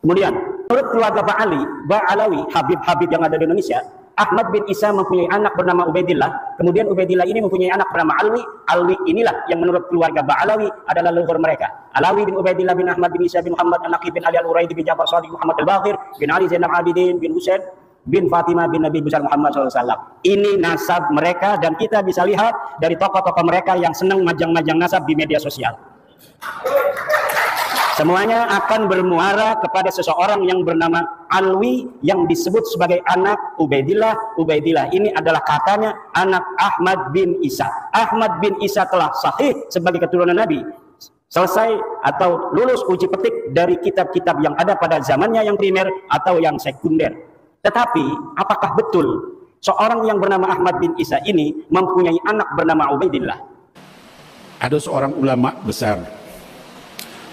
Kemudian, menurut keluarga Ba'alawi, Habib-Habib yang ada di Indonesia, Ahmad bin Isa mempunyai anak bernama Ubaidillah, kemudian Ubaidillah ini mempunyai anak bernama Alwi. Alwi inilah yang menurut keluarga Ba'alawi adalah leluhur mereka. Alawi bin Ubaidillah bin Ahmad bin Isa bin Muhammad An-Naqi bin Ali Al-Uraidi bin Ja'far Shadiq Muhammad Al-Baqir bin Ali Zainal Abidin bin Husain bin Fatimah bin Nabi besar Muhammad SAW. Ini nasab mereka dan kita bisa lihat dari tokoh-tokoh mereka yang senang majang-majang nasab di media sosial. Semuanya akan bermuara kepada seseorang yang bernama Alwi yang disebut sebagai anak Ubaidillah. Ubaidillah ini adalah katanya anak Ahmad bin Isa. Ahmad bin Isa telah sahih sebagai keturunan Nabi. Selesai atau lulus uji petik dari kitab-kitab yang ada pada zamannya yang primer atau yang sekunder. Tetapi apakah betul seorang yang bernama Ahmad bin Isa ini mempunyai anak bernama Ubaidillah? Ada seorang ulama besar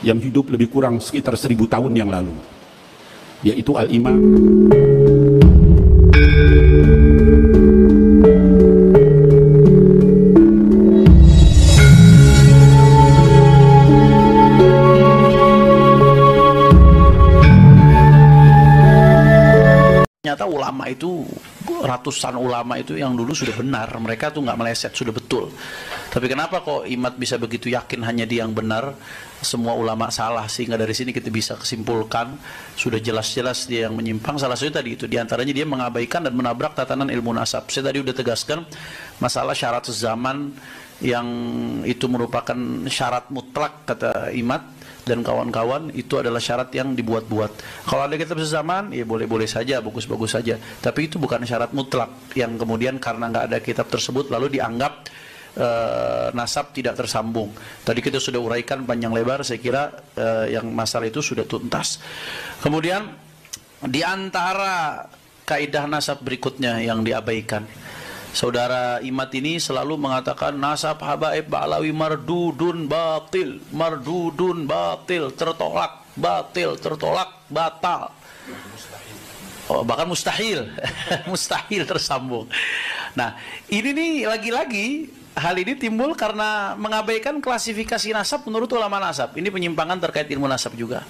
yang hidup lebih kurang sekitar 1000 tahun yang lalu, yaitu Al-Imam ternyata ulama itu, ratusan ulama itu yang dulu sudah benar, mereka tuh nggak meleset, sudah betul. Tapi kenapa kok Imad bisa begitu yakin hanya dia yang benar, semua ulama salah? Sehingga dari sini kita bisa kesimpulkan sudah jelas-jelas dia yang menyimpang. Salah satu tadi itu, diantaranya dia mengabaikan dan menabrak tatanan ilmu nasab. Saya tadi udah tegaskan masalah syarat zaman yang itu merupakan syarat mutlak kata Imad dan kawan-kawan, itu adalah syarat yang dibuat-buat. Kalau ada kitab sezaman, ya boleh-boleh saja, bagus-bagus saja. Tapi itu bukan syarat mutlak yang kemudian karena nggak ada kitab tersebut lalu dianggap nasab tidak tersambung. Tadi kita sudah uraikan panjang lebar, saya kira yang masalah itu sudah tuntas. Kemudian di antara kaidah nasab berikutnya yang diabaikan, saudara Imad ini selalu mengatakan nasab habaib Ba'alawi mardudun batil, tertolak, batal. Oh, bahkan mustahil, mustahil tersambung. Nah, ini nih lagi-lagi hal ini timbul karena mengabaikan klasifikasi nasab menurut ulama nasab. Ini penyimpangan terkait ilmu nasab juga.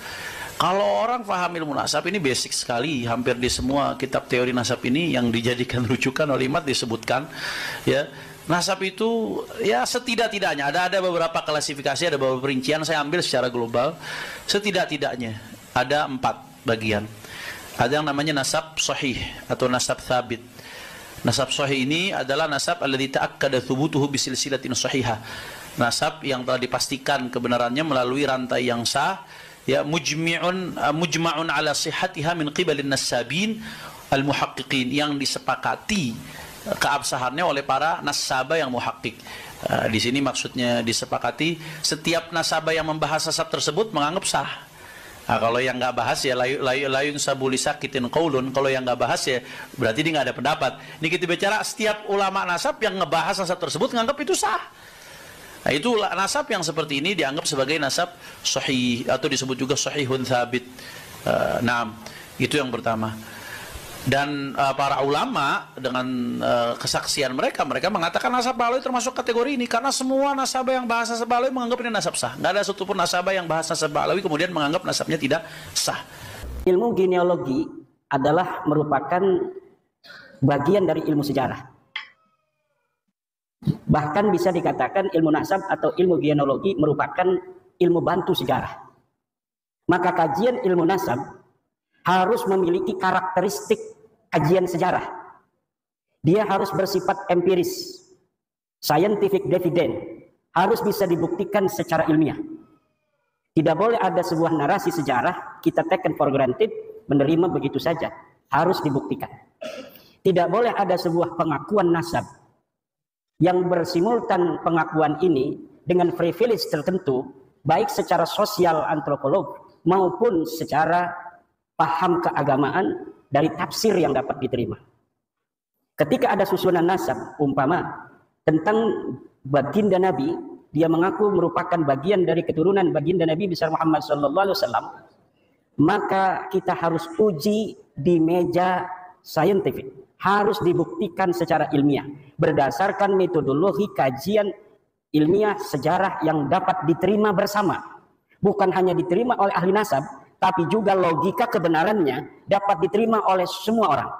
Kalau orang paham ilmu nasab ini basic sekali, hampir di semua kitab teori nasab ini yang dijadikan rujukan oleh Imad disebutkan, ya nasab itu ya setidak-tidaknya ada beberapa klasifikasi, ada beberapa perincian, saya ambil secara global. Setidak-tidaknya ada 4 bagian. Ada yang namanya nasab sahih atau nasab thabit. Nasab sahih ini adalah nasab alladzi ta'akkada thubutuhu bisilsilatin sahihah. Nasab yang telah dipastikan kebenarannya melalui rantai yang sah, ya mujma'un ala sihhatiha min qibalin nasabin al-muhaqqiqin, yang disepakati keabsahannya oleh para nasabah yang muhaqqiq. Di sini maksudnya disepakati setiap nasabah yang membahas nasab tersebut menganggap sah. Nah, kalau yang nggak bahas ya layun sabuli sakitin qaulun, kalau yang nggak bahas ya berarti dia nggak ada pendapat. Ini kita bicara setiap ulama nasab yang ngebahas nasab tersebut menganggap itu sah. Nah, itu nasab yang seperti ini dianggap sebagai nasab sahih atau disebut juga sahihun thabit. Nah, itu yang pertama. Dan para ulama dengan kesaksian mereka mengatakan nasab Ba'alawi termasuk kategori ini karena semua nasabah yang bahas nasab Ba'alawi menganggap ini nasab sah. Nggak ada satupun nasabah yang bahas nasab Ba'alawi kemudian menganggap nasabnya tidak sah. Ilmu genealogi adalah merupakan bagian dari ilmu sejarah. Bahkan bisa dikatakan ilmu nasab atau ilmu genealogi merupakan ilmu bantu sejarah. Maka kajian ilmu nasab harus memiliki karakteristik kajian sejarah. Dia harus bersifat empiris, scientific dividend, harus bisa dibuktikan secara ilmiah. Tidak boleh ada sebuah narasi sejarah kita taken for granted, menerima begitu saja, harus dibuktikan. Tidak boleh ada sebuah pengakuan nasab yang bersimultan pengakuan ini dengan privilege tertentu, baik secara sosial antropolog maupun secara paham keagamaan dari tafsir yang dapat diterima. Ketika ada susunan nasab, umpama tentang baginda Nabi, dia mengaku merupakan bagian dari keturunan baginda Nabi besar Muhammad SAW, maka kita harus uji di meja saintifik, harus dibuktikan secara ilmiah berdasarkan metodologi kajian ilmiah sejarah yang dapat diterima bersama, bukan hanya diterima oleh ahli nasab, tapi juga logika kebenarannya dapat diterima oleh semua orang.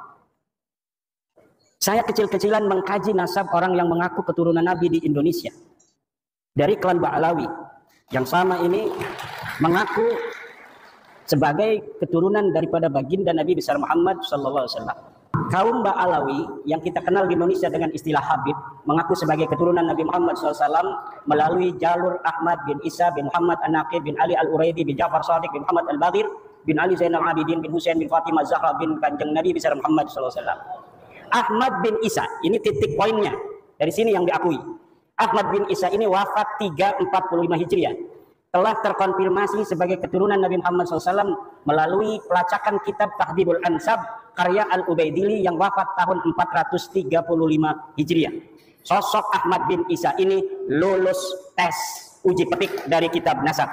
Saya kecil-kecilan mengkaji nasab orang yang mengaku keturunan Nabi di Indonesia. Dari klan Ba'alawi. Yang sama ini mengaku sebagai keturunan daripada baginda Nabi besar Muhammad SAW. Kaum Ba'alawi yang kita kenal di Indonesia dengan istilah Habib mengaku sebagai keturunan Nabi Muhammad SAW melalui jalur Ahmad bin Isa bin Muhammad An-Naqi bin Ali Al-Uraidi bin Ja'far Shadiq bin Muhammad Al-Baghir bin Ali Zainal Abidin bin Husain bin Fatimah Zahra bin Kanjeng Nabi besar Muhammad SAW. Ahmad bin Isa, ini titik poinnya. Dari sini yang diakui. Ahmad bin Isa ini wafat 345 Hijriah. Telah terkonfirmasi sebagai keturunan Nabi Muhammad SAW melalui pelacakan kitab Tahdhibul Ansab karya Al-Ubaidili yang wafat tahun 435 Hijriah. Sosok Ahmad bin Isa ini lulus tes uji petik dari kitab nasab.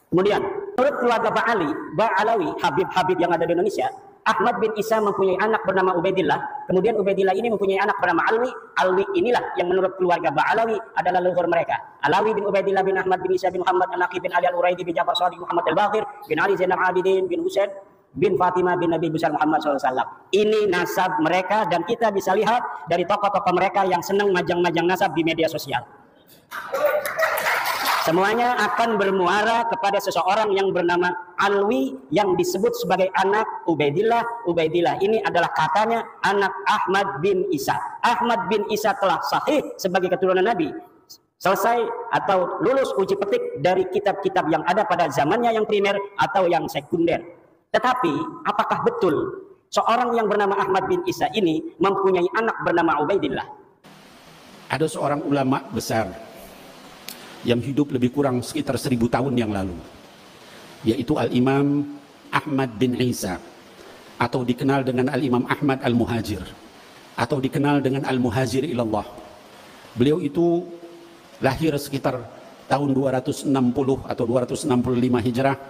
Kemudian, menurut keluarga Ba'alawi, Habib-Habib yang ada di Indonesia, Ahmad bin Isa mempunyai anak bernama Ubaidillah. Kemudian Ubaidillah ini mempunyai anak bernama Alwi. Alwi inilah yang menurut keluarga Ba'alawi adalah leluhur mereka. Alawi bin Ubaidillah bin Ahmad bin Isa bin Muhammad An-Naqi bin Ali Al-Uraidi bin Ja'far Shadiq Muhammad Al-Baghir bin Ali Zainal Abidin bin Husain bin Fatimah bin Nabi besar Muhammad SAW. Ini nasab mereka dan kita bisa lihat dari tokoh-tokoh mereka yang senang majang-majang nasab di media sosial. Semuanya akan bermuara kepada seseorang yang bernama Alwi yang disebut sebagai anak Ubaidillah. Ubaidillah ini adalah katanya anak Ahmad bin Isa. Ahmad bin Isa telah sahih sebagai keturunan Nabi. Selesai atau lulus uji petik dari kitab-kitab yang ada pada zamannya yang primer atau yang sekunder. Tetapi apakah betul seorang yang bernama Ahmad bin Isa ini mempunyai anak bernama Ubaidillah? Ada seorang ulama besar yang hidup lebih kurang sekitar 1000 tahun yang lalu, yaitu Al-Imam Ahmad bin Isa, atau dikenal dengan Al-Imam Ahmad Al-Muhajir, atau dikenal dengan Al-Muhajir ilallah. Beliau itu lahir sekitar tahun 260 atau 265 Hijrah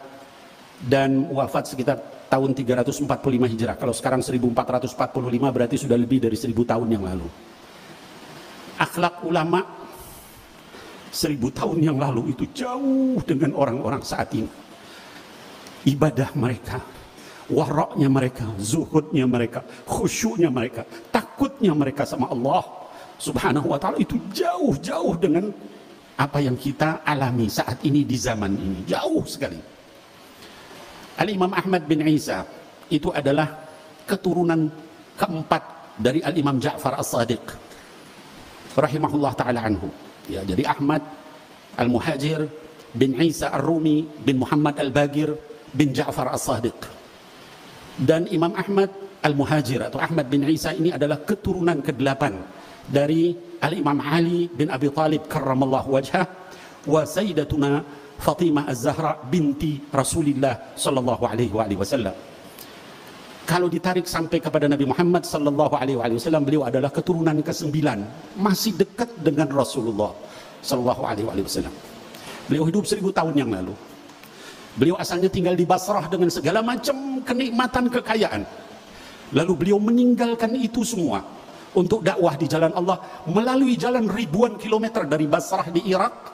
dan wafat sekitar tahun 345 Hijrah. Kalau sekarang 1445 berarti sudah lebih dari 1000 tahun yang lalu. Akhlak ulama 1000 tahun yang lalu itu jauh dengan orang-orang saat ini. Ibadah mereka, waraknya mereka, zuhudnya mereka, khusyuknya mereka, takutnya mereka sama Allah Subhanahu wa ta'ala itu jauh-jauh dengan apa yang kita alami saat ini di zaman ini. Jauh sekali. Al-Imam Ahmad bin Isa itu adalah keturunan keempat dari Al-Imam Ja'far As-Sadiq rahimahullah ta'ala anhu. Ya, jadi Ahmad Al-Muhajir bin Isa Ar-Rumi bin Muhammad Al-Baghir bin Ja'far As-Sadiq. Dan Imam Ahmad Al-Muhajir atau Ahmad bin Isa ini adalah keturunan ke-8 dari Al-Imam Ali bin Abi Talib karramallahu wajhah wa Sayyidatuna Fatimah Az-Zahra binti Rasulillah sallallahu alaihi wasallam. Kalau ditarik sampai kepada Nabi Muhammad sallallahu alaihi wasallam, beliau adalah keturunan ke-9, masih dekat dengan Rasulullah sallallahu alaihi wasallam. Beliau hidup 1000 tahun yang lalu. Beliau asalnya tinggal di Basrah dengan segala macam kenikmatan kekayaan. Lalu beliau meninggalkan itu semua untuk dakwah di jalan Allah melalui jalan ribuan kilometer dari Basrah di Irak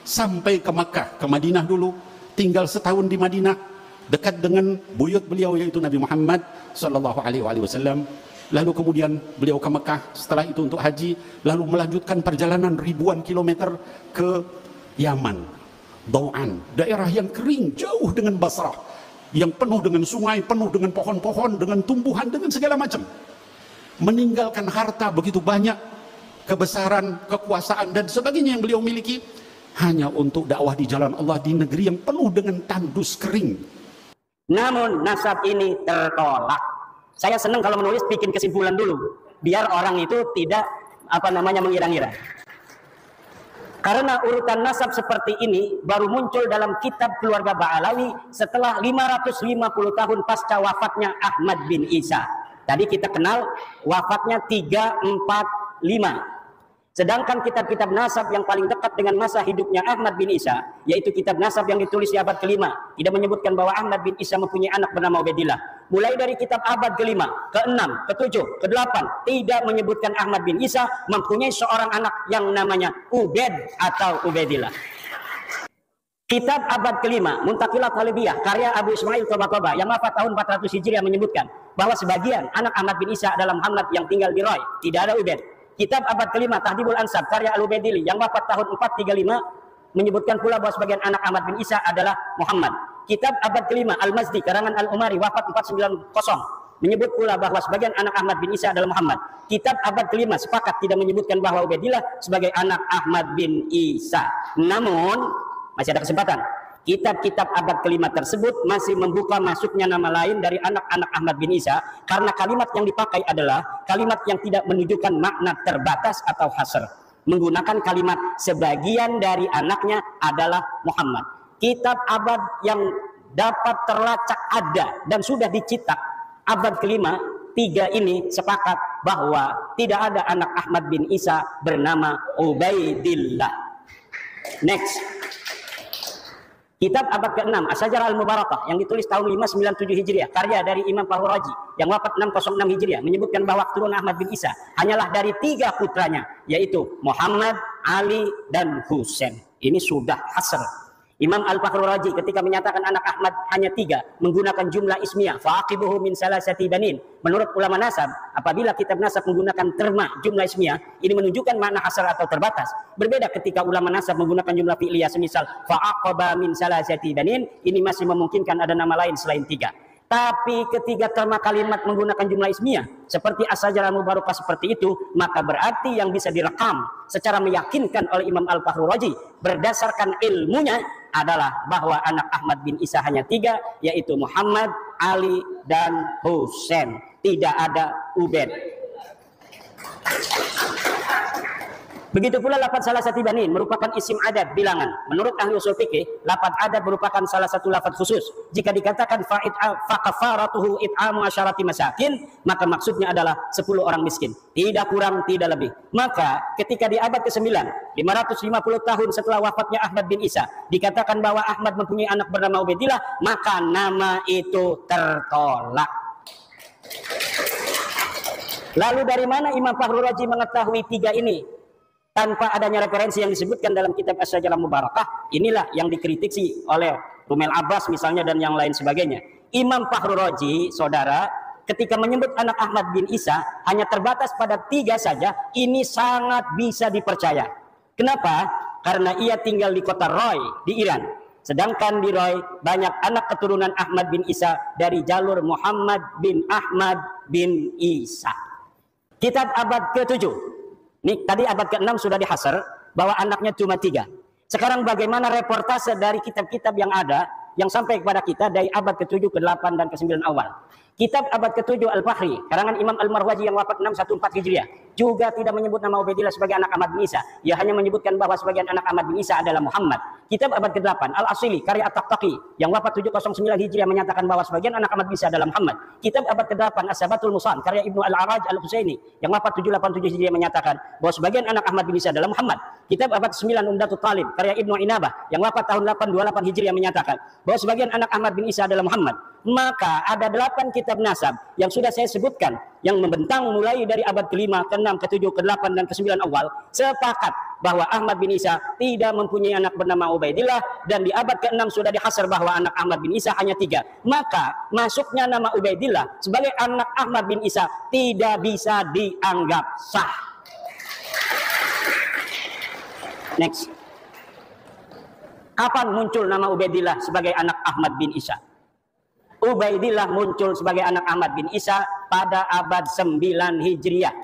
sampai ke Makkah, ke Madinah dulu, tinggal setahun di Madinah dekat dengan buyut beliau yaitu Nabi Muhammad sallallahu alaihi wasallam. Lalu kemudian beliau ke Mekah setelah itu untuk haji, lalu melanjutkan perjalanan ribuan kilometer ke Yaman, Dau'an, daerah yang kering jauh dengan Basrah, yang penuh dengan sungai, penuh dengan pohon-pohon, dengan tumbuhan, dengan segala macam. Meninggalkan harta begitu banyak, kebesaran, kekuasaan dan sebagainya yang beliau miliki hanya untuk dakwah di jalan Allah di negeri yang penuh dengan tandus kering. Namun nasab ini tertolak. Saya senang kalau menulis bikin kesimpulan dulu, biar orang itu tidak mengira-ngira. Karena urutan nasab seperti ini baru muncul dalam kitab keluarga Ba'alawi setelah 550 tahun pasca wafatnya Ahmad bin Isa. Tadi kita kenal wafatnya 345. Sedangkan kitab-kitab nasab yang paling dekat dengan masa hidupnya Ahmad bin Isa, yaitu kitab nasab yang ditulis di abad ke-5, tidak menyebutkan bahwa Ahmad bin Isa mempunyai anak bernama Ubaidillah. Mulai dari kitab abad ke-5, ke-6, ke-7, ke-8, tidak menyebutkan Ahmad bin Isa mempunyai seorang anak yang namanya Ubaid atau Ubaidillah. Kitab abad kelima, Muntaqilat Talibiyah, karya Abu Ismail Toba yang wafat tahun 400 Hijriah menyebutkan bahwa sebagian anak Ahmad bin Isa adalah Muhammad yang tinggal di Roy, tidak ada Ubaid. Kitab abad kelima, Tahdhibul Ansab, karya Al-Ubaidili yang wafat tahun 435 menyebutkan pula bahwa sebagian anak Ahmad bin Isa adalah Muhammad. Kitab abad kelima, Al-Mazdi, karangan Al-Umari, wafat 490, menyebut pula bahwa sebagian anak Ahmad bin Isa adalah Muhammad. Kitab abad kelima sepakat tidak menyebutkan bahwa Ubaidillah sebagai anak Ahmad bin Isa. Namun masih ada kesempatan. Kitab-kitab abad kelima tersebut masih membuka masuknya nama lain dari anak-anak Ahmad bin Isa karena kalimat yang dipakai adalah kalimat yang tidak menunjukkan makna terbatas atau hasr. Menggunakan kalimat sebagian dari anaknya adalah Muhammad. Kitab abad yang dapat terlacak ada dan sudah dicetak abad kelima, 3 ini sepakat bahwa tidak ada anak Ahmad bin Isa bernama Ubaidillah. Next. Kitab abad ke-6, Asy-Syajarah Al-Mubarakah yang ditulis tahun 597 Hijriah, karya dari Imam Fahru Razi yang wafat 606 Hijriah, menyebutkan bahwa keturunan Ahmad bin Isa hanyalah dari 3 putranya, yaitu Muhammad, Ali, dan Husain. Ini sudah hasr. Imam Al-Fahru Razi ketika menyatakan anak Ahmad hanya 3 menggunakan jumlah ismiyah, fa'aqibuhu min salasati banin. Menurut ulama nasab, apabila kitab nasab menggunakan terma jumlah ismiyah, ini menunjukkan makna hasr atau terbatas. Berbeda ketika ulama nasab menggunakan jumlah fi'liyah, semisal fa'aqaba min salasati banin, ini masih memungkinkan ada nama lain selain 3. Tapi ketika terma kalimat menggunakan jumlah ismiyah seperti Asy-Syajarah Al-Mubarakah seperti itu, maka berarti yang bisa direkam secara meyakinkan oleh Imam Al-Fahru Razi berdasarkan ilmunya adalah bahwa anak Ahmad bin Isa hanya 3, yaitu Muhammad, Ali, dan Husain. Tidak ada Ubaid. Begitu pula lafaz salasati banin merupakan isim adad bilangan. Menurut ahli usul fikih, lafaz adad merupakan salah satu lafaz khusus. Jika dikatakan fa kafaratuhu it'amu asyarati masakin, maka maksudnya adalah 10 orang miskin. Tidak kurang, tidak lebih. Maka ketika di abad ke-9, 550 tahun setelah wafatnya Ahmad bin Isa, dikatakan bahwa Ahmad mempunyai anak bernama Ubaidillah, maka nama itu tertolak. Lalu dari mana Imam Fahru Razi mengetahui 3 ini? Tanpa adanya referensi yang disebutkan dalam kitab Asy-Syajarah Mubarakah, inilah yang dikritisi oleh Rumel Abbas misalnya dan yang lain sebagainya. Imam Fahru Razi, saudara, ketika menyebut anak Ahmad bin Isa hanya terbatas pada 3 saja, ini sangat bisa dipercaya. Kenapa? Karena ia tinggal di kota Roy di Iran. Sedangkan di Roy banyak anak keturunan Ahmad bin Isa dari jalur Muhammad bin Ahmad bin Isa. Kitab abad ke-7. Ini tadi abad ke-6 sudah dihasar bahwa anaknya cuma 3. Sekarang bagaimana reportase dari kitab-kitab yang ada yang sampai kepada kita dari abad ke-7, ke-8, dan ke-9 awal. Kitab abad ke-7 Al-Fahri, karangan Imam Al-Marwazi yang wafat 614 Hijriah, juga tidak menyebut nama Ubaidillah sebagai anak Ahmad bin Isa. Ia hanya menyebutkan bahwa sebagian anak Ahmad bin Isa adalah Muhammad. Kitab abad ke-8 Al-Asili, karya At-Taqtaqi yang wafat 709 Hijriah menyatakan bahwa sebagian anak Ahmad bin Isa adalah Muhammad. Kitab abad ke-8 As-Sabatul Musan, karya Ibnu Al-Araj Al-Husaini yang wafat 787 Hijriah menyatakan bahwa sebagian anak Ahmad bin Isa adalah Muhammad. Kitab abad 9 Umdatul Talib, karya Ibnu Inabah yang wafat tahun 828 Hijriah menyatakan bahwa sebagian anak Ahmad bin Isa adalah Muhammad. Maka ada 8 kitab nasab yang sudah saya sebutkan yang membentang mulai dari abad ke-5, ke-6, ke-7, ke-8, dan ke-9 awal sepakat bahwa Ahmad bin Isa tidak mempunyai anak bernama Ubaidillah, dan di abad ke-6 sudah dihasar bahwa anak Ahmad bin Isa hanya 3. Maka masuknya nama Ubaidillah sebagai anak Ahmad bin Isa tidak bisa dianggap sah. Next. Kapan muncul nama Ubaidillah sebagai anak Ahmad bin Isa? Ubaidillah muncul sebagai anak Ahmad bin Isa pada abad 9 Hijriah.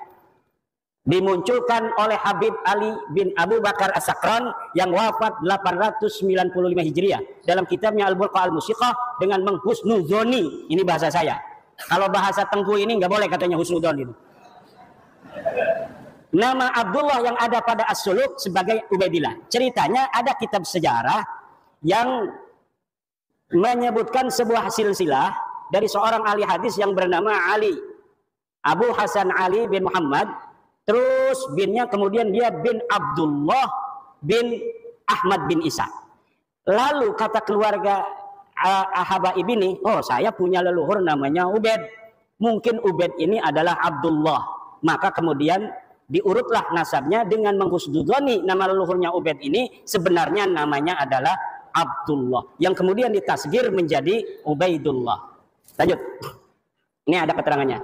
Dimunculkan oleh Habib Ali bin Abu Bakar As-Sakran yang wafat 895 Hijriah. Dalam kitabnya Al-Burqa Al-Musiqah dengan menghusnuzoni. Ini bahasa saya. Kalau bahasa Tengku ini nggak boleh katanya husnuzon itu. Nama Abdullah yang ada pada As-Suluk sebagai Ubaidillah. Ceritanya ada kitab sejarah yang menyebutkan sebuah silsilah dari seorang ahli hadis yang bernama Ali, Abu Hasan Ali bin Muhammad, terus binnya kemudian dia bin Abdullah bin Ahmad bin Isa. Lalu kata keluarga Habaib ini, oh saya punya leluhur namanya Ubaid, mungkin Ubaid ini adalah Abdullah. Maka kemudian diurutlah nasabnya dengan menghusnuzoni nama leluhurnya Ubaid ini, sebenarnya namanya adalah Abdullah, yang kemudian ditasgir menjadi Ubaidullah. Lanjut. Ini ada keterangannya.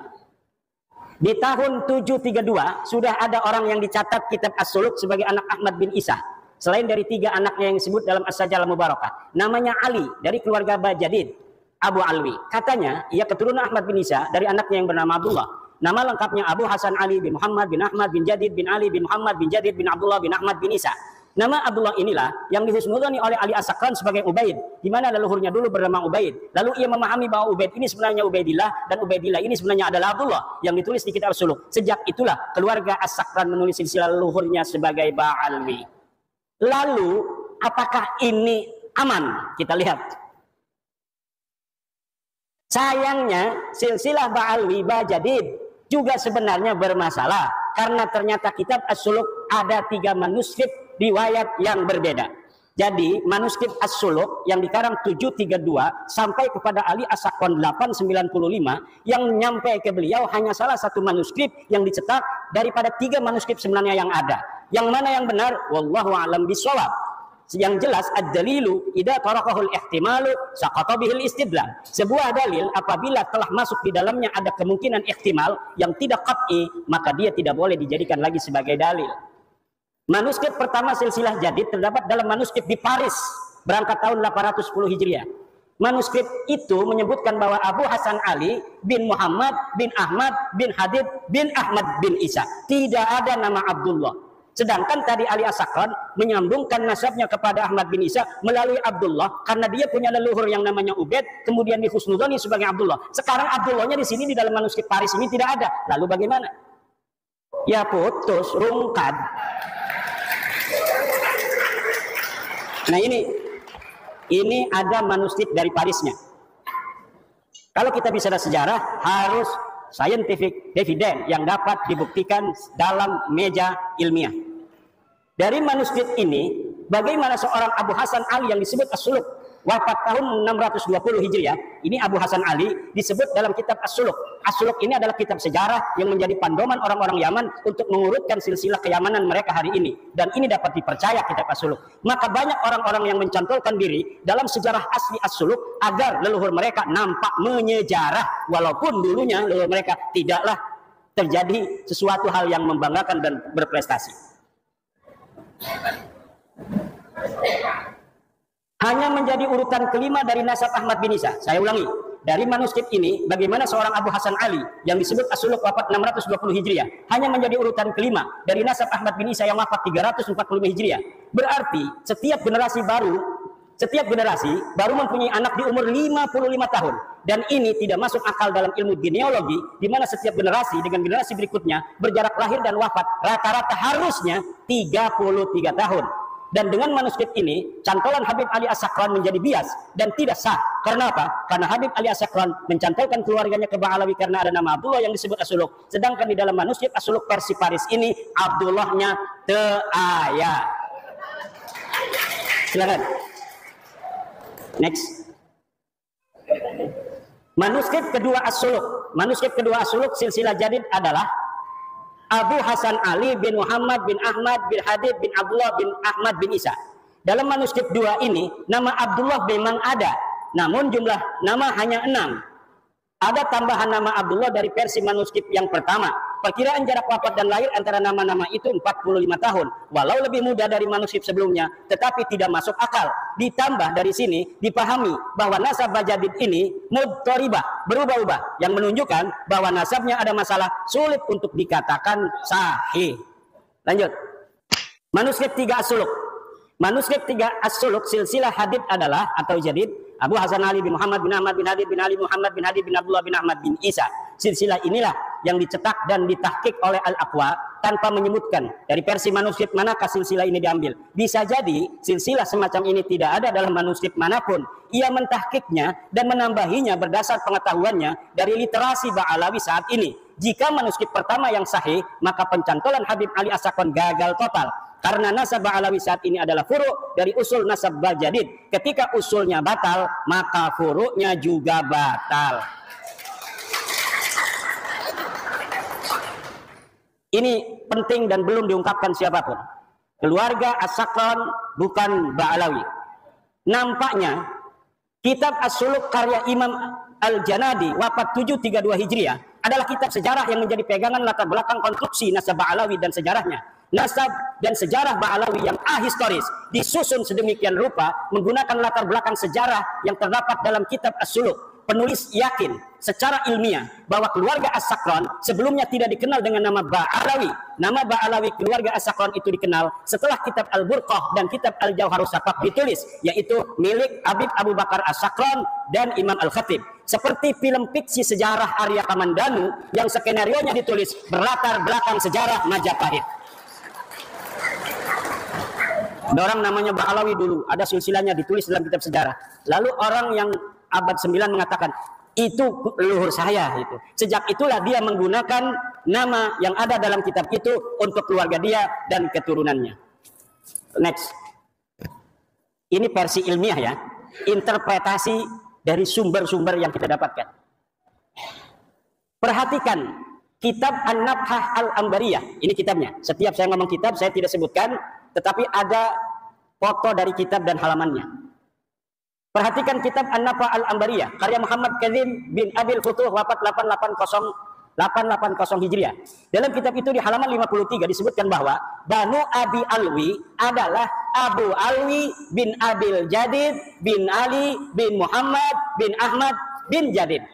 Di tahun 732 sudah ada orang yang dicatat kitab As-Suluk sebagai anak Ahmad bin Isa. Selain dari 3 anaknya yang disebut dalam As-Sajalah Mubarakah. Namanya Ali dari keluarga Bajadid Abu Alwi. Katanya ia keturunan Ahmad bin Isa dari anaknya yang bernama Abdullah. Nama lengkapnya Abu Hasan Ali bin Muhammad bin Ahmad bin Jadid bin Ali bin Muhammad bin Jadid bin Abdullah bin Ahmad bin Isa. Nama Abdullah inilah yang dihusnudhani oleh Ali As-Sakran sebagai Ubaid, di mana leluhurnya dulu bernama Ubaid. Lalu ia memahami bahwa Ubaid ini sebenarnya Ubaidillah dan Ubaidillah ini sebenarnya adalah Abdullah yang ditulis di kitab As-Suluk. Sejak itulah keluarga As-Sakran menulis silsilah leluhurnya sebagai Ba'alwi. Lalu apakah ini aman? Kita lihat. Sayangnya silsilah Ba'alwi Bajadid juga sebenarnya bermasalah karena ternyata kitab As-Suluk ada 3 manuskrip riwayat yang berbeda. Jadi manuskrip As-Suluk yang dikarang 732 sampai kepada Ali As-Sakran 895 yang nyampe ke beliau hanya salah satu manuskrip yang dicetak daripada 3 manuskrip sebenarnya yang ada. Yang mana yang benar? Wallahu a'lam bishawab. Yang jelas ad-dalilu idza tarakahul ihtimalu saqata bihil istidlal. Sebuah dalil apabila telah masuk di dalamnya ada kemungkinan ihtimal yang tidak qat'i, maka dia tidak boleh dijadikan lagi sebagai dalil. Manuskrip pertama silsilah Jadid terdapat dalam manuskrip di Paris berangkat tahun 810 Hijriah. Manuskrip itu menyebutkan bahwa Abu Hasan Ali bin Muhammad bin Ahmad bin Hadid bin Ahmad bin Isa. Tidak ada nama Abdullah. Sedangkan tadi Ali As-Sakran menyambungkan nasabnya kepada Ahmad bin Isa melalui Abdullah karena dia punya leluhur yang namanya Ubaid, kemudian dihusnudhani sebagai Abdullah. Sekarang Abdullahnya di sini di dalam manuskrip Paris ini tidak ada. Lalu bagaimana? Ya putus, rungkad. Nah ini ada manuskrip dari Parisnya. Kalau kita bicara sejarah harus scientific evidence yang dapat dibuktikan dalam meja ilmiah. Dari manuskrip ini, bagaimana seorang Abu Hasan Ali yang disebut As-Suluk wafat tahun 620 Hijriah. Ini Abu Hasan Ali disebut dalam kitab As-Suluk. As-Suluk ini adalah kitab sejarah yang menjadi pandoman orang-orang Yaman untuk mengurutkan silsilah keyamanan mereka hari ini. Dan ini dapat dipercaya kitab As-Suluk. Maka banyak orang-orang yang mencantolkan diri dalam sejarah asli As-Suluk agar leluhur mereka nampak menyejarah. Walaupun dulunya leluhur mereka tidaklah terjadi sesuatu hal yang membanggakan dan berprestasi. Hanya menjadi urutan kelima dari nasab Ahmad bin Isa. Saya ulangi, dari manuskrip ini bagaimana seorang Abu Hasan Ali yang disebut As-Suluk wafat 620 Hijriah hanya menjadi urutan kelima dari nasab Ahmad bin Isa yang wafat 345 Hijriah. Berarti setiap generasi baru mempunyai anak di umur 55 tahun. Dan ini tidak masuk akal dalam ilmu genealogi, di mana setiap generasi dengan generasi berikutnya berjarak lahir dan wafat rata-rata harusnya 33 tahun. Dan dengan manuskrip ini, cantolan Habib Ali As-Sakran menjadi bias dan tidak sah. Karena apa? Karena Habib Ali As-Sakran mencantolkan keluarganya ke Ba'alawi karena ada nama Abdullah yang disebut As-Suluk. Sedangkan di dalam manuskrip As-Suluk versi Paris ini, Abdullahnya teaya. Silakan. Next. Manuskrip kedua As-Suluk. Manuskrip kedua As-Suluk silsilah Jadid adalah Abu Hasan Ali bin Muhammad bin Ahmad bin Hadid bin Abdullah bin Ahmad bin Isa. Dalam manuskrip 2 ini, nama Abdullah memang ada, namun jumlah nama hanya 6. Ada tambahan nama Abdullah dari versi manuskrip yang pertama. Perkiraan jarak wafat dan lahir antara nama-nama itu 45 tahun. Walau lebih muda dari manuskrip sebelumnya, tetapi tidak masuk akal. Ditambah dari sini, dipahami bahwa nasab Bajadid ini mudtharibah, berubah-ubah, yang menunjukkan bahwa nasabnya ada masalah, sulit untuk dikatakan sahih. Lanjut. Manuskrip 3 As-Suluk. Manuskrip 3 As-Suluk silsilah Hadid adalah atau Jadid Abu Hasan Ali bin Muhammad bin Ahmad bin Hadid bin Ali Muhammad bin Hadid bin Abdullah bin Ahmad bin Isa. Silsilah inilah yang dicetak dan ditahqiq oleh Al-Aqwa tanpa menyebutkan dari versi manuskrip manakah silsilah ini diambil. Bisa jadi silsilah semacam ini tidak ada dalam manuskrip manapun. Ia mentahqiqnya dan menambahinya berdasar pengetahuannya dari literasi Ba'alawi saat ini. Jika manuskrip pertama yang sahih, maka pencantolan Habib Ali As-Sakran gagal total. Karena nasab Ba'alawi saat ini adalah furu' dari usul nasab Bajadid. Ketika usulnya batal, maka furu'nya juga batal. Ini penting dan belum diungkapkan siapapun. Keluarga As-Sakran bukan Ba'alawi. nampaknya kitab As-Suluk karya Imam Al-Janadi wafat 732 Hijriah adalah kitab sejarah yang menjadi pegangan latar belakang konstruksi nasab Ba'alawi dan sejarahnya. Nasab dan sejarah Ba'alawi yang ahistoris disusun sedemikian rupa menggunakan latar belakang sejarah yang terdapat dalam kitab As-Suluk. Penulis yakin secara ilmiah bahwa keluarga As-Sakran sebelumnya tidak dikenal dengan nama Ba'alawi. Nama Ba'alawi keluarga As-Sakran itu dikenal setelah kitab Al-Burqah dan kitab Al-Jauharus Safaq ditulis, yaitu milik Habib Abu Bakar As-Sakran dan Imam Al-Khatib. Seperti film fiksi sejarah Arya Kamandanu yang skenarionya ditulis berlatar belakang sejarah Majapahit. Ada orang namanya Ba'alawi dulu, ada silsilahnya ditulis dalam kitab sejarah. Lalu orang yang abad 9 mengatakan, itu leluhur saya itu. Sejak itulah dia menggunakan nama yang ada dalam kitab itu untuk keluarga dia dan keturunannya. Next. Ini versi ilmiah ya. Interpretasi dari sumber-sumber yang kita dapatkan. Perhatikan kitab An-Nabhah Al-Ambariyah. Ini kitabnya. Setiap saya ngomong kitab saya tidak sebutkan, tetapi ada foto dari kitab dan halamannya. Perhatikan kitab An-Nabhah Al-Ambariyah karya Muhammad Kadzim bin Abil Futuh wafat 880 Hijriah. Dalam kitab itu di halaman 53 disebutkan bahwa Banu Abi Alwi adalah Abu Alwi bin Abil Jadid bin Ali bin Muhammad bin Ahmad bin Jadid.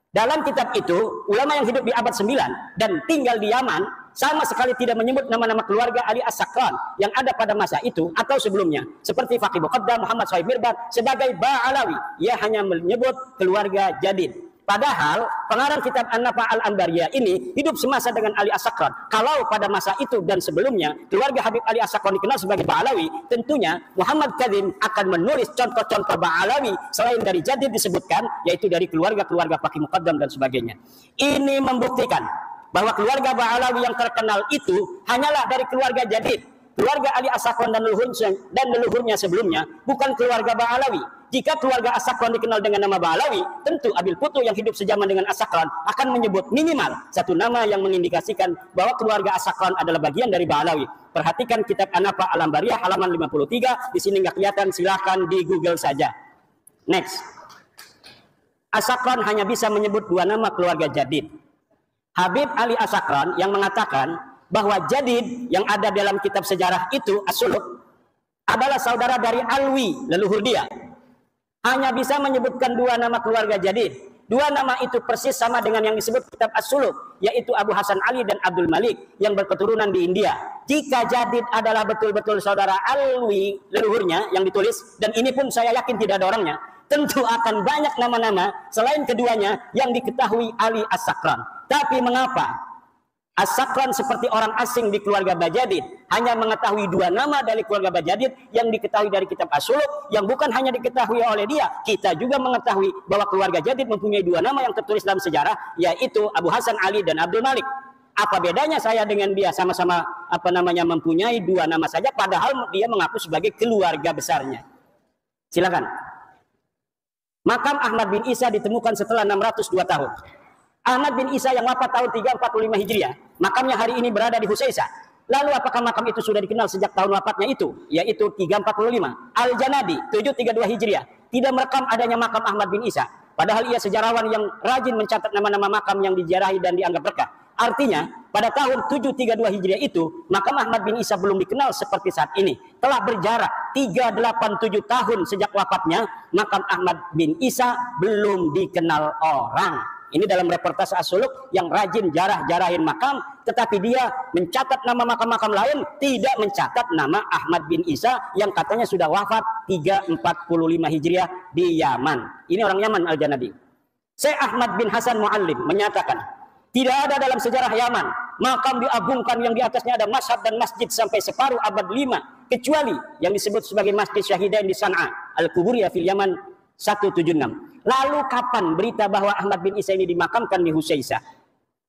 Dalam kitab itu, ulama yang hidup di abad 9 dan tinggal di Yaman sama sekali tidak menyebut nama-nama keluarga Ali As-Sakran yang ada pada masa itu atau sebelumnya. Seperti Faqih Muqaddam Muhammad Sahib Mirbad sebagai Ba'alawi. Ia hanya menyebut keluarga Jadid. Padahal pengarang kitab An-Nabhah Al-Ambariyah ini hidup semasa dengan Ali As-Sakran. Kalau pada masa itu dan sebelumnya keluarga Habib Ali As-Sakran dikenal sebagai Ba'alawi, tentunya Muhammad Kadzim akan menulis contoh-contoh Ba'alawi selain dari Jadid disebutkan, yaitu dari keluarga-keluarga Faqih Muqaddam dan sebagainya. Ini membuktikan bahwa keluarga Ba'alawi yang terkenal itu hanyalah dari keluarga Jadid. Keluarga Ali As-Sakran dan leluhurnya sebelumnya bukan keluarga Ba'alawi. Jika keluarga As-Sakran dikenal dengan nama Ba'alawi, tentu Abil Futuh yang hidup sejaman dengan As-Sakran akan menyebut minimal satu nama yang mengindikasikan bahwa keluarga As-Sakran adalah bagian dari Ba'alawi. Perhatikan kitab An-Nabhah Al-Ambariyah halaman 53, di sini nggak kelihatan, silahkan di Google saja. Next. As-Sakran hanya bisa menyebut dua nama keluarga Jadid. Habib Ali As-Sakran yang mengatakan bahwa Jadid yang ada dalam kitab sejarah itu As-Suluk adalah saudara dari Alwi, leluhur dia. Hanya bisa menyebutkan dua nama keluarga Jadid. Dua nama itu persis sama dengan yang disebut kitab As-Suluk, yaitu Abu Hasan Ali dan Abdul Malik yang berketurunan di India. Jika Jadid adalah betul-betul saudara Alwi, leluhurnya yang ditulis, dan ini pun saya yakin tidak ada orangnya, tentu akan banyak nama-nama selain keduanya yang diketahui Ali As-Sakran. Tapi mengapa As-Sakran seperti orang asing di keluarga Bajadid hanya mengetahui dua nama dari keluarga Bajadid yang diketahui dari kitab As-Suluk, yang bukan hanya diketahui oleh dia, kita juga mengetahui bahwa keluarga Jadid mempunyai dua nama yang tertulis dalam sejarah, yaitu Abu Hasan Ali dan Abdul Malik. Apa bedanya saya dengan dia? Sama-sama mempunyai dua nama saja, padahal dia mengaku sebagai keluarga besarnya. Silakan. Makam Ahmad bin Isa ditemukan setelah 602 tahun. Ahmad bin Isa yang wafat tahun 345 Hijriah, makamnya hari ini berada di Husaisah. Lalu apakah makam itu sudah dikenal sejak tahun wafatnya itu, yaitu 345? Al-Janadi 732 Hijriah tidak merekam adanya makam Ahmad bin Isa, padahal ia sejarawan yang rajin mencatat nama-nama makam yang diziarahi dan dianggap berkah. Artinya, pada tahun 732 Hijriah itu, makam Ahmad bin Isa belum dikenal seperti saat ini. Telah berjarak 387 tahun sejak wafatnya, makam Ahmad bin Isa belum dikenal orang. Ini dalam reportase As-Suluk yang rajin jarah-jarahin makam, tetapi dia mencatat nama makam-makam lain, tidak mencatat nama Ahmad bin Isa yang katanya sudah wafat 345 Hijriah di Yaman. Ini orang Yaman Al-Janadi. Syekh Ahmad bin Hasan Muallim menyatakan, tidak ada dalam sejarah Yaman makam diagungkan yang di atasnya ada mashhad dan masjid sampai separuh abad 5, kecuali yang disebut sebagai Masjid Syahidain di San'a, Al-Kuburiyah fil Yaman 176. Lalu kapan berita bahwa Ahmad bin Isa ini dimakamkan di Husaisah?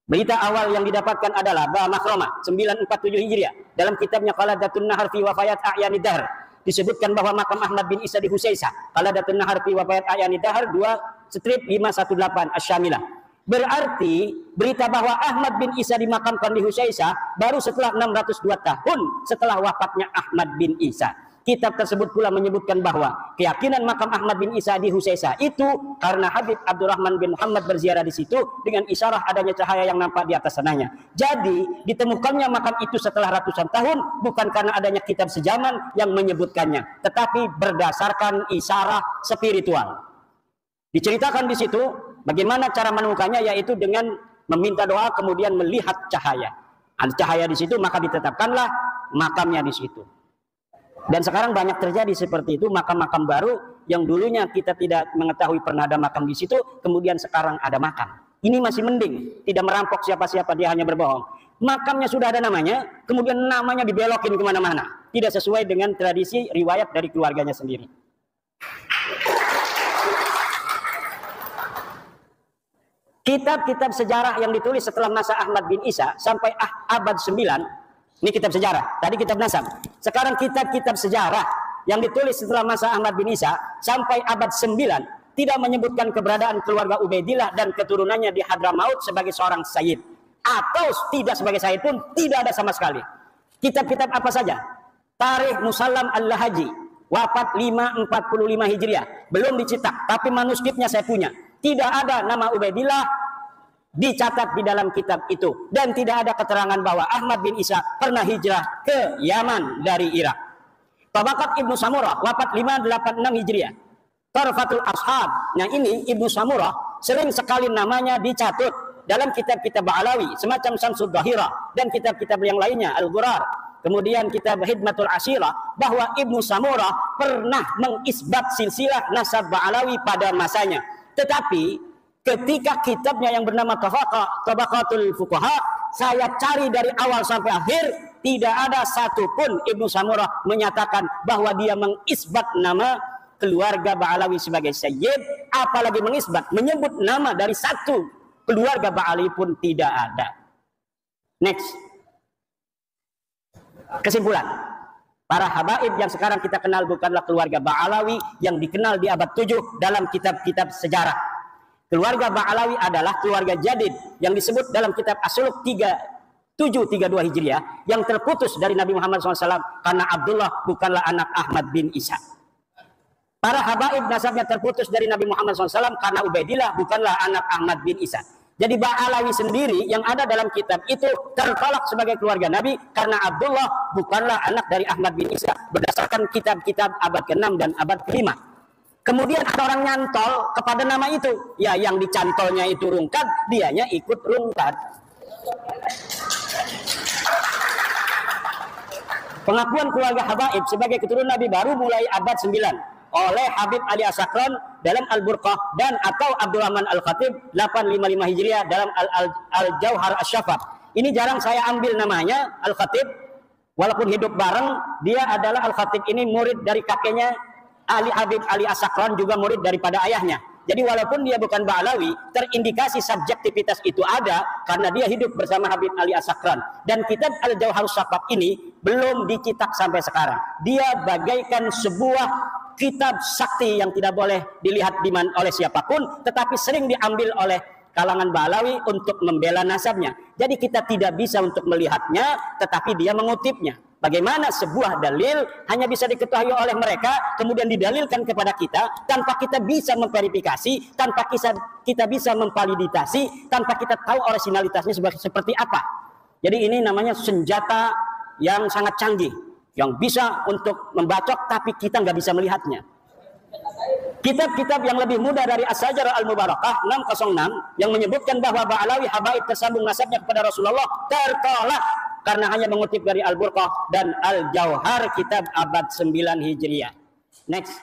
Berita awal yang didapatkan adalah Ba Makhrama 947 Hijriah. Dalam kitabnya Qaladatun Nahar fi Wafayat A'yani Dahr disebutkan bahwa makam Ahmad bin Isa di Husaisah. Qaladatun Nahar fi Wafayat A'yani Dahr 2/518 Asy-Syamilah. Berarti berita bahwa Ahmad bin Isa dimakamkan di Husaisah baru setelah 602 tahun setelah wafatnya Ahmad bin Isa. Kitab tersebut pula menyebutkan bahwa keyakinan makam Ahmad bin Isa di Husaisa itu karena Habib Abdurrahman bin Muhammad berziarah di situ dengan isyarah adanya cahaya yang nampak di atas sananya. Jadi ditemukannya makam itu setelah ratusan tahun bukan karena adanya kitab sejaman yang menyebutkannya, tetapi berdasarkan isyarah spiritual. Diceritakan di situ bagaimana cara menemukannya, yaitu dengan meminta doa kemudian melihat cahaya. Ada cahaya di situ maka ditetapkanlah makamnya di situ. Dan sekarang banyak terjadi seperti itu, makam-makam baru yang dulunya kita tidak mengetahui pernah ada makam di situ, kemudian sekarang ada makam. Ini masih mending, tidak merampok siapa-siapa, dia hanya berbohong. Makamnya sudah ada namanya, kemudian namanya dibelokin kemana-mana, tidak sesuai dengan tradisi riwayat dari keluarganya sendiri. Kitab-kitab sejarah yang ditulis setelah masa Ahmad bin Isa sampai abad 9, ini kitab sejarah, tadi kitab nasab. Sekarang kitab-kitab sejarah yang ditulis setelah masa Ahmad bin Isa sampai abad 9 tidak menyebutkan keberadaan keluarga Ubaidillah dan keturunannya di Hadramaut sebagai seorang sayyid. Atau tidak sebagai sayyid pun tidak ada sama sekali. Kitab-kitab apa saja? Tarikh Musallam Al-Lahaji, wafat 545 Hijriah. Belum dicetak, tapi manuskripnya saya punya. Tidak ada nama Ubaidillah dicatat di dalam kitab itu, dan tidak ada keterangan bahwa Ahmad bin Isa pernah hijrah ke Yaman dari Irak. Tabaqat Ibnu Samurah, wafat 586 Hijriah. Tarfatul Ashab, nah ini Ibnu Samurah sering sekali namanya dicatut dalam kitab-kitab Ba'alawi semacam Samsud Dhahirah dan kitab-kitab yang lainnya, Al-Ghurar, kemudian kitab Hidmatul Ashirah, bahwa Ibnu Samurah pernah mengisbat silsilah nasab Ba'alawi pada masanya. Tetapi ketika kitabnya yang bernama Tabaqatul Fuqaha saya cari dari awal sampai akhir, tidak ada satupun Ibnu Samurah menyatakan bahwa dia mengisbat nama keluarga Ba'alawi sebagai sayyid, apalagi mengisbat menyebut nama dari satu keluarga Ba'alawi pun tidak ada. Next. Kesimpulan, para habaib yang sekarang kita kenal bukanlah keluarga Ba'alawi yang dikenal di abad 7 dalam kitab-kitab sejarah. Keluarga Ba'alawi adalah keluarga jadid yang disebut dalam kitab As-Suluk 732 Hijriah yang terputus dari Nabi Muhammad SAW karena Abdullah bukanlah anak Ahmad bin Isa. Para habaib nasabnya terputus dari Nabi Muhammad SAW karena Ubaidillah bukanlah anak Ahmad bin Isa. Jadi Ba'alawi sendiri yang ada dalam kitab itu tertolak sebagai keluarga Nabi karena Abdullah bukanlah anak dari Ahmad bin Isa berdasarkan kitab-kitab abad ke-6 dan abad ke-5. Kemudian ada orang nyantol kepada nama itu. Ya, yang dicantolnya itu rungkat, dianya ikut rungkat. Pengakuan keluarga habaib sebagai keturunan Nabi baru mulai abad 9 oleh Habib Ali As-Sakran dalam Al-Burqah dan atau Abdurrahman Al-Khatib 855 Hijriah dalam Al-Jauhar Asy-Syafaf. Ini jarang saya ambil namanya Al-Khatib, walaupun hidup bareng. Dia adalah Al-Khatib ini murid dari kakeknya Ali Habib Ali As-Sakran, juga murid daripada ayahnya. Jadi walaupun dia bukan Ba'alawi, terindikasi subjektivitas itu ada karena dia hidup bersama Habib Ali As-Sakran. Dan kitab Al-Jauhar Asy-Syafaf ini belum dicetak sampai sekarang. Dia bagaikan sebuah kitab sakti yang tidak boleh dilihat oleh siapapun, tetapi sering diambil oleh kalangan Ba'alawi untuk membela nasabnya. Jadi kita tidak bisa untuk melihatnya, tetapi dia mengutipnya. Bagaimana sebuah dalil hanya bisa diketahui oleh mereka, kemudian didalilkan kepada kita tanpa kita bisa memverifikasi, tanpa kita bisa memvalidasi, tanpa kita tahu originalitasnya seperti apa. Jadi ini namanya senjata yang sangat canggih, yang bisa untuk membacok tapi kita nggak bisa melihatnya. Kitab-kitab yang lebih muda dari As-Sajarah Al-Mubarakah 606 yang menyebutkan bahwa Ba'alawi habaib tersambung nasabnya kepada Rasulullah tertolak karena hanya mengutip dari Al-Burqah dan Al-Jauhar kitab abad 9 Hijriah. Next.